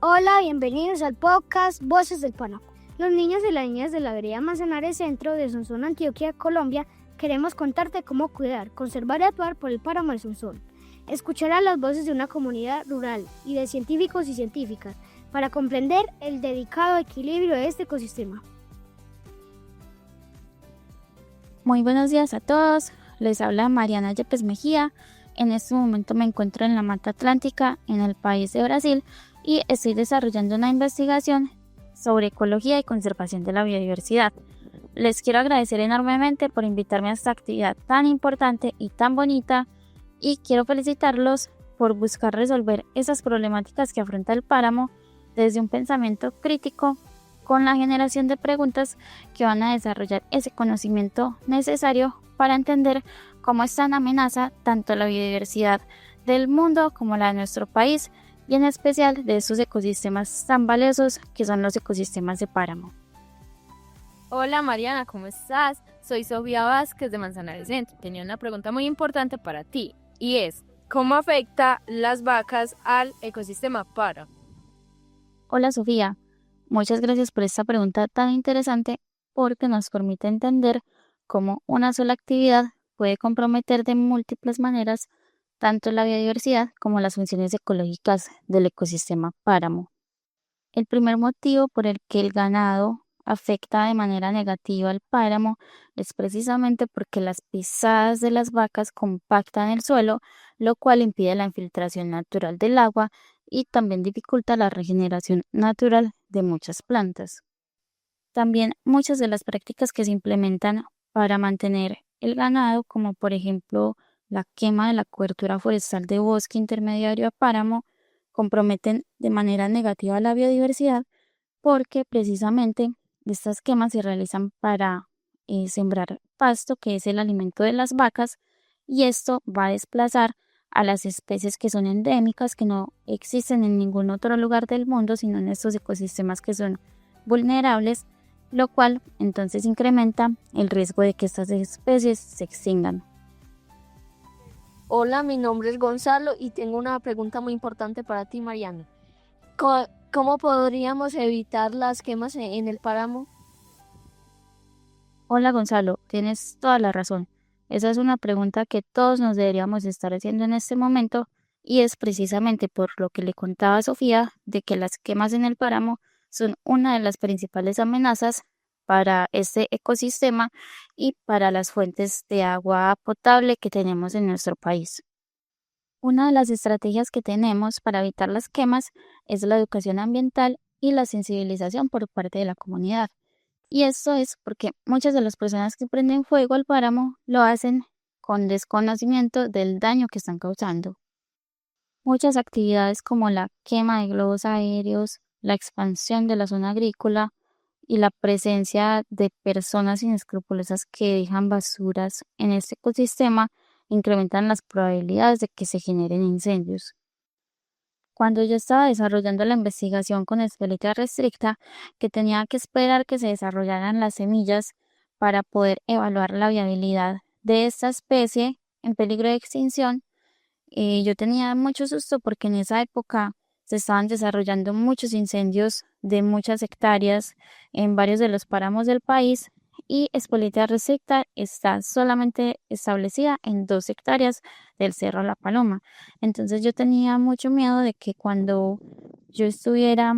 Hola, bienvenidos al podcast Voces del Páramo. Los niños y las niñas de la vereda Manzanares Centro de Sonsón, Antioquia, Colombia, queremos contarte cómo cuidar, conservar y actuar por el páramo de Sonsón. Escucharás las voces de una comunidad rural y de científicos y científicas para comprender el delicado equilibrio de este ecosistema. Muy buenos días a todos, les habla Mariana Yepes Mejía. En este momento me encuentro en la Mata Atlántica, en el país de Brasil, y estoy desarrollando una investigación sobre ecología y conservación de la biodiversidad. Les quiero agradecer enormemente por invitarme a esta actividad tan importante y tan bonita, y quiero felicitarlos por buscar resolver esas problemáticas que afronta el páramo desde un pensamiento crítico, con la generación de preguntas que van a desarrollar ese conocimiento necesario para entender cómo está en amenaza tanto la biodiversidad del mundo como la de nuestro país, y en especial de estos ecosistemas tan valiosos que son los ecosistemas de páramo. Hola Mariana, ¿cómo estás? Soy Sofía Vázquez de Manzanares Centro. Tenía una pregunta muy importante para ti y es, ¿cómo afecta las vacas al ecosistema páramo? Hola Sofía, muchas gracias por esta pregunta tan interesante porque nos permite entender cómo una sola actividad puede comprometer de múltiples maneras tanto la biodiversidad como las funciones ecológicas del ecosistema páramo. El primer motivo por el que el ganado afecta de manera negativa al páramo es precisamente porque las pisadas de las vacas compactan el suelo, lo cual impide la infiltración natural del agua y también dificulta la regeneración natural de muchas plantas. También muchas de las prácticas que se implementan para mantener el ganado, como por ejemplo la quema de la cobertura forestal de bosque intermediario a páramo, comprometen de manera negativa la biodiversidad porque precisamente estas quemas se realizan para sembrar pasto, que es el alimento de las vacas, y esto va a desplazar a las especies que son endémicas, que no existen en ningún otro lugar del mundo, sino en estos ecosistemas que son vulnerables, lo cual entonces incrementa el riesgo de que estas especies se extingan. Hola, mi nombre es Gonzalo y tengo una pregunta muy importante para ti, Mariana. ¿Cómo podríamos evitar las quemas en el páramo? Hola Gonzalo, tienes toda la razón. Esa es una pregunta que todos nos deberíamos estar haciendo en este momento, y es precisamente por lo que le contaba a Sofía de que las quemas en el páramo son una de las principales amenazas para este ecosistema y para las fuentes de agua potable que tenemos en nuestro país. Una de las estrategias que tenemos para evitar las quemas es la educación ambiental y la sensibilización por parte de la comunidad. Y esto es porque muchas de las personas que prenden fuego al páramo lo hacen con desconocimiento del daño que están causando. Muchas actividades como la quema de globos aéreos, la expansión de la zona agrícola y la presencia de personas inescrupulosas que dejan basuras en este ecosistema incrementan las probabilidades de que se generen incendios. Cuando yo estaba desarrollando la investigación con esferica restricta, que tenía que esperar que se desarrollaran las semillas para poder evaluar la viabilidad de esta especie en peligro de extinción, yo tenía mucho susto porque en esa época se estaban desarrollando muchos incendios de muchas hectáreas en varios de los páramos del país, y Espolita restricta está solamente establecida en 2 hectáreas del Cerro La Paloma. Entonces yo tenía mucho miedo de que cuando yo estuviera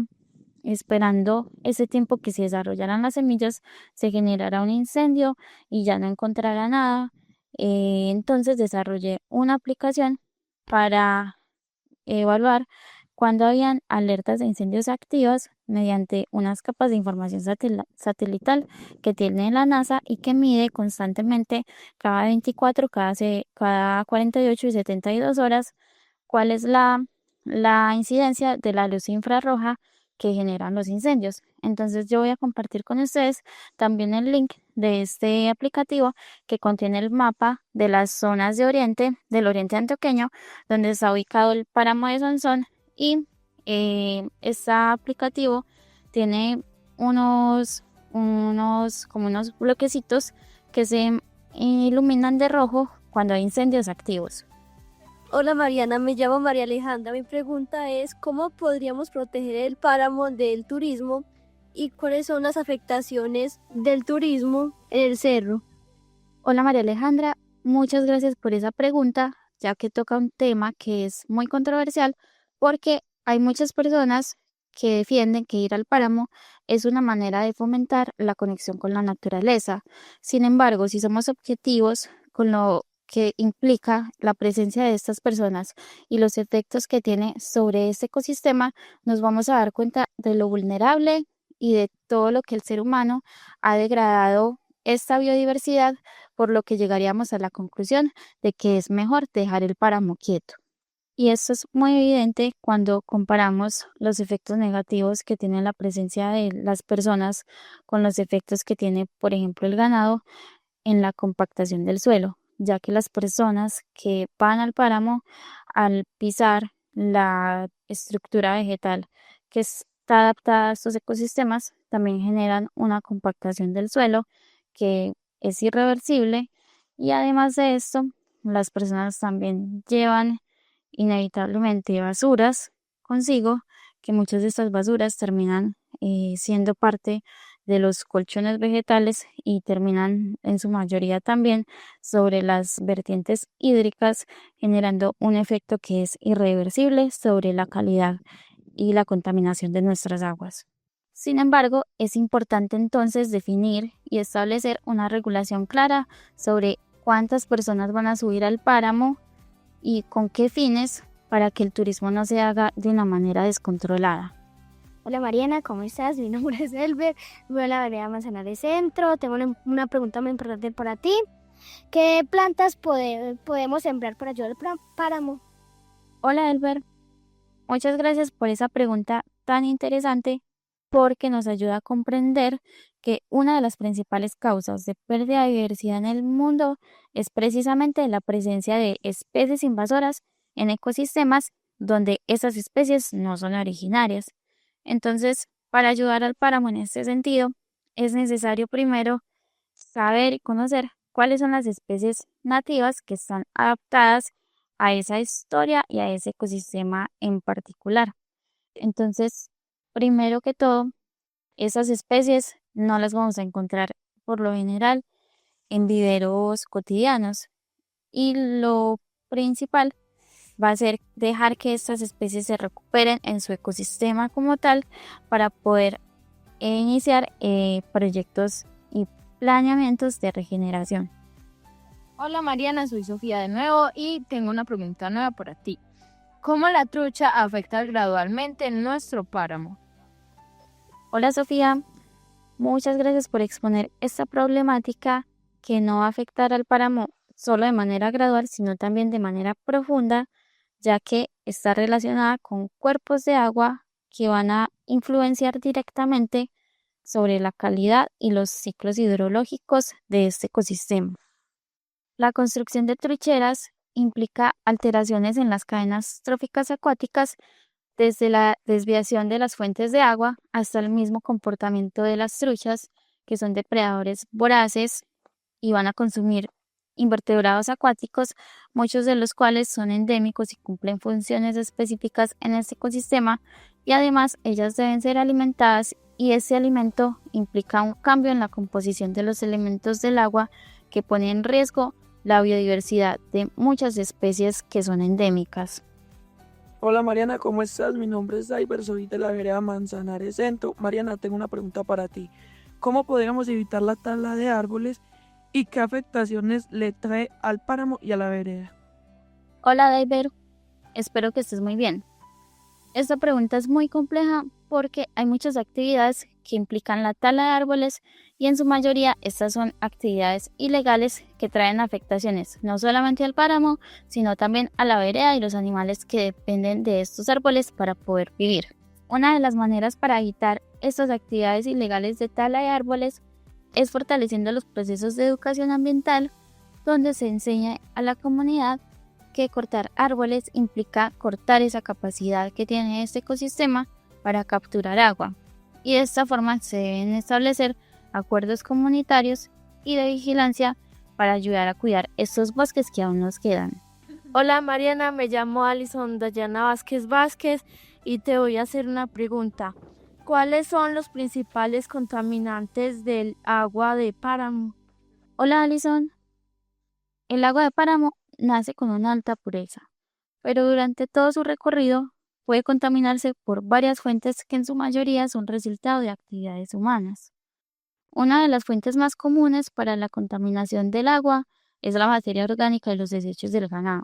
esperando ese tiempo que se desarrollaran las semillas, se generara un incendio y ya no encontrara nada. Entonces desarrollé una aplicación para evaluar cuando habían alertas de incendios activas mediante unas capas de información satelital que tiene la NASA y que mide constantemente cada 24, cada 48 y 72 horas cuál es la incidencia de la luz infrarroja que generan los incendios. Entonces yo voy a compartir con ustedes también el link de este aplicativo que contiene el mapa de las zonas de oriente, del oriente antioqueño, donde está ubicado el páramo de Sonsón, y este aplicativo tiene como unos bloquecitos que se iluminan de rojo cuando hay incendios activos. Hola Mariana, me llamo María Alejandra. Mi pregunta es, ¿cómo podríamos proteger el páramo del turismo y cuáles son las afectaciones del turismo en el cerro? Hola María Alejandra, muchas gracias por esa pregunta, ya que toca un tema que es muy controversial porque hay muchas personas que defienden que ir al páramo es una manera de fomentar la conexión con la naturaleza. Sin embargo, si somos objetivos con lo que implica la presencia de estas personas y los efectos que tiene sobre este ecosistema, nos vamos a dar cuenta de lo vulnerable y de todo lo que el ser humano ha degradado esta biodiversidad, por lo que llegaríamos a la conclusión de que es mejor dejar el páramo quieto. Y esto es muy evidente cuando comparamos los efectos negativos que tiene la presencia de las personas con los efectos que tiene, por ejemplo, el ganado en la compactación del suelo, ya que las personas que van al páramo, al pisar la estructura vegetal que está adaptada a estos ecosistemas, también generan una compactación del suelo que es irreversible, y además de esto, las personas también llevan inevitablemente basuras consigo, que muchas de estas basuras terminan siendo parte de los colchones vegetales y terminan en su mayoría también sobre las vertientes hídricas, generando un efecto que es irreversible sobre la calidad y la contaminación de nuestras aguas. Sin embargo, es importante entonces definir y establecer una regulación clara sobre cuántas personas van a subir al páramo y con qué fines, para que el turismo no se haga de una manera descontrolada. Hola Mariana, ¿cómo estás? Mi nombre es Elber, voy a la vereda Manzanares Centro. Tengo una pregunta muy importante para ti. ¿Qué plantas podemos sembrar para ayudar al páramo? Hola Elber, muchas gracias por esa pregunta tan interesante, porque nos ayuda a comprender que una de las principales causas de pérdida de diversidad en el mundo es precisamente la presencia de especies invasoras en ecosistemas donde esas especies no son originarias. Entonces, para ayudar al páramo en este sentido, es necesario primero saber y conocer cuáles son las especies nativas que están adaptadas a esa historia y a ese ecosistema en particular. Entonces, primero que todo, esas especies no las vamos a encontrar por lo general en viveros cotidianos, y lo principal va a ser dejar que estas especies se recuperen en su ecosistema como tal para poder iniciar proyectos y planeamientos de regeneración. Hola Mariana, soy Sofía de nuevo y tengo una pregunta nueva para ti. ¿Cómo la trucha afecta gradualmente nuestro páramo? Hola Sofía, muchas gracias por exponer esta problemática que no va a afectar al páramo solo de manera gradual, sino también de manera profunda, ya que está relacionada con cuerpos de agua que van a influenciar directamente sobre la calidad y los ciclos hidrológicos de este ecosistema. La construcción de trucheras implica alteraciones en las cadenas tróficas acuáticas, desde la desviación de las fuentes de agua hasta el mismo comportamiento de las truchas, que son depredadores voraces y van a consumir invertebrados acuáticos, muchos de los cuales son endémicos y cumplen funciones específicas en este ecosistema, y además ellas deben ser alimentadas, y ese alimento implica un cambio en la composición de los elementos del agua que pone en riesgo la biodiversidad de muchas especies que son endémicas. Hola Mariana, ¿cómo estás? Mi nombre es Daiber, soy de la vereda Manzanares Centro. Mariana, tengo una pregunta para ti. ¿Cómo podríamos evitar la tala de árboles y qué afectaciones le trae al páramo y a la vereda? Hola Daiber, espero que estés muy bien. Esta pregunta es muy compleja porque hay muchas actividades que implican la tala de árboles, y en su mayoría estas son actividades ilegales que traen afectaciones no solamente al páramo, sino también a la vereda y los animales que dependen de estos árboles para poder vivir. Una de las maneras para evitar estas actividades ilegales de tala de árboles es fortaleciendo los procesos de educación ambiental, donde se enseña a la comunidad que cortar árboles implica cortar esa capacidad que tiene este ecosistema para capturar agua, y de esta forma se deben establecer acuerdos comunitarios y de vigilancia para ayudar a cuidar estos bosques que aún nos quedan. Hola Mariana, me llamo Alison Dayana Vázquez Vázquez y te voy a hacer una pregunta. ¿Cuáles son los principales contaminantes del agua de páramo? Hola, Alison. El agua de páramo nace con una alta pureza, pero durante todo su recorrido puede contaminarse por varias fuentes que en su mayoría son resultado de actividades humanas. Una de las fuentes más comunes para la contaminación del agua es la materia orgánica de los desechos del ganado,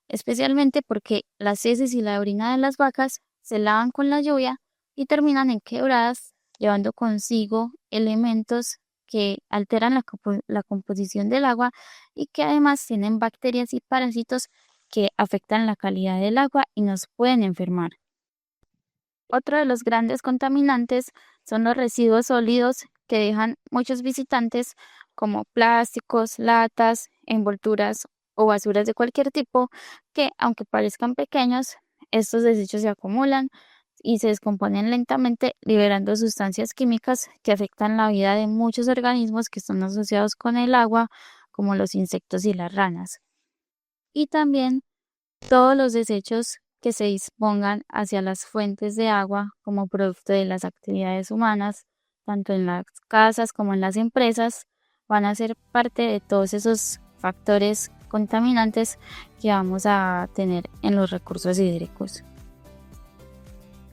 especialmente porque las heces y la orina de las vacas se lavan con la lluvia y terminan en quebradas, llevando consigo elementos que alteran la composición del agua y que además tienen bacterias y parásitos que afectan la calidad del agua y nos pueden enfermar. Otro de los grandes contaminantes son los residuos sólidos que dejan muchos visitantes como plásticos, latas, envolturas o basuras de cualquier tipo que, aunque parezcan pequeños, estos desechos se acumulan y se descomponen lentamente, liberando sustancias químicas que afectan la vida de muchos organismos que están asociados con el agua, como los insectos y las ranas. Y también todos los desechos que se dispongan hacia las fuentes de agua como producto de las actividades humanas, tanto en las casas como en las empresas, van a ser parte de todos esos factores contaminantes que vamos a tener en los recursos hídricos.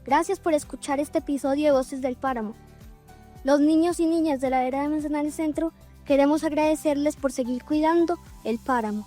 Gracias por escuchar este episodio de Voces del Páramo. Los niños y niñas de la vereda de Manzanares Centro queremos agradecerles por seguir cuidando el páramo.